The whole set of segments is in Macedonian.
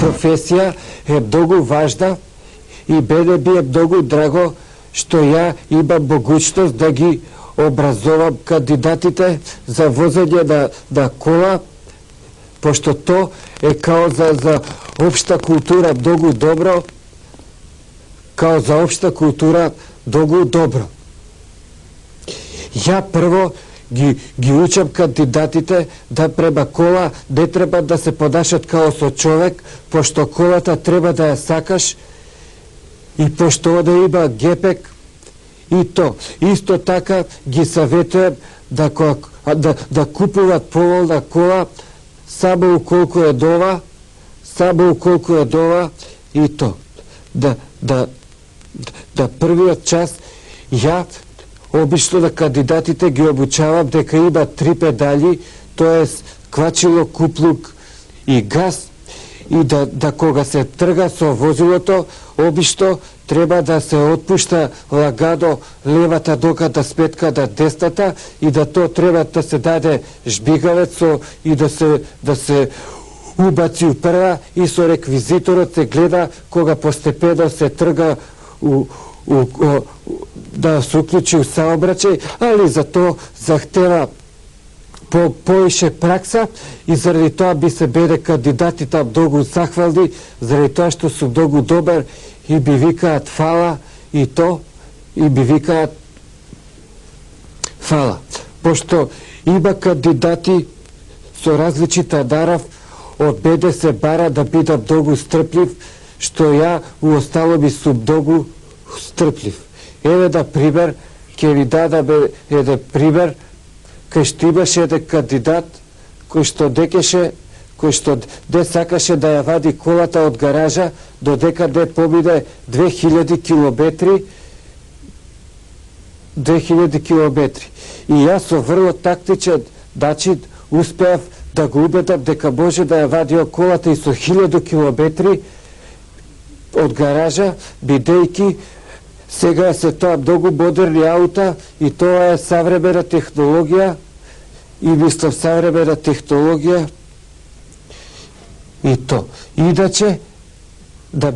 професија е многу важна и мене би е многу драго што ја имам могуćност да ги образовам кандидатите за возење на кола, пошто то е као за општа култура многу добро, као за општа култура многу добро. Ја прво ги учам кандидатите да према кола не треба да се понашат као со човек, пошто колата треба да ја сакаш и пошто да има гепек и то. Исто така ги саветувам да купуват поволна кола само уколку е дова, и то. Да првиот час ја обично на кандидатите ги обучавам дека има 3 педали, тоа е квачило, куплук и газ, и да кога се трга со возилото, обично треба да се отпушта лагадо левата дока да спетка да десната и да то треба да се даде жбигавец и да се убаци у прва и со реквизиторот се гледа кога постепено се трга да се уклучи у саобраќај, али за то захтева поише пракса и заради тоа би се биде кандидатите многу захвални, заради тоа што су многу добар и би викаат фала и то, и би викаат фала. Пошто има кандидати со различита нарав, од мене се бара да бидам многу стрплив, што ја у остало би сум многу стрплив. Еве да пример, ќе ви дадам еден пример, кај што имаше еден кандидат кој што де сакаше да ја вади колата од гаража додека де помине 2000 километри. И јас со врло тактичен начин успеав да го убедам дека може да ја вади колата и со 1000 километри од гаража, бидејќи сега се тоа многу модерни аута и тоа е savремена технологија и мислам savремена технологија и то. Иначе да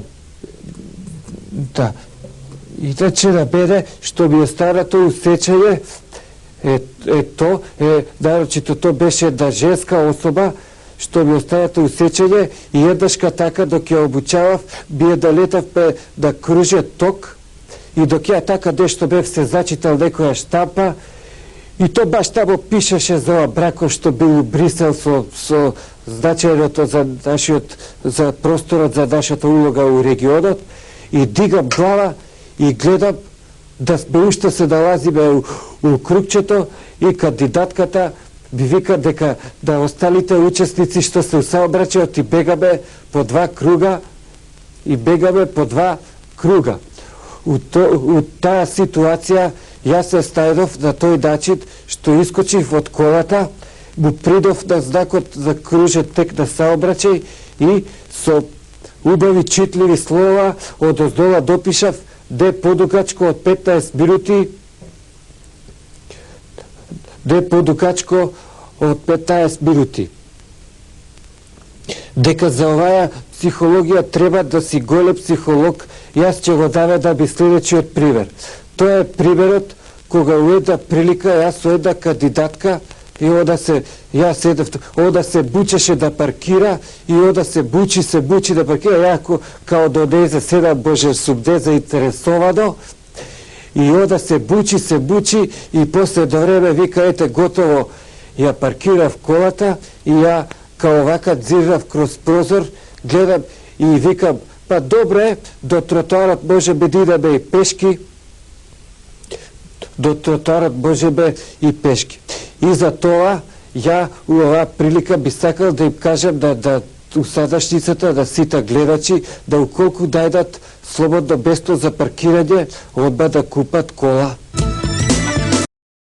мене што ми е старото усеќање нарочито то беше една женска особа што ми оставате усеќање и еднашка така док ја обучавав би да летавме да круже ток и док ја така нешто бев се зачитал некоја штампа и то баш тамо пишеше за ова бракот што бил у Брисел со значајното за просторот за нашата улога у регионот и дигам глава и гледам да сме уште се налазиме у кругчето и кандидатката би вика дека да осталите учесници што се у саобраќајот и бегаме по 2 круга. У таа ситуација јас се ставив на тој начин што искочив од колата, му придов на знакот за кружен тек на саобраќај и со убави читливи слова од оздола допишав де подукачко од 15 минути, дека за оваа психологија треба да си голем психолог. Јас ќе го наведам и следечиот пример. Тоа е примерот кога у една прилика јас со една кандидатка и ода се бучеше да паркира и ода се бучи да паркира, ја као до незе седам боже сум заинтересовано и ода се бучи и после до време вика ете готово, ја паркирав колата и ја као вака дзирнав кроз прозор, гледам и викам па добро е, до тротоарот може би да идеме и пешки, И за тоа ја у оваа прилика би сакал да им кажам да у садашницата да сите гледачи да уколку дајдат слободно место за паркирање, одма да купат кола.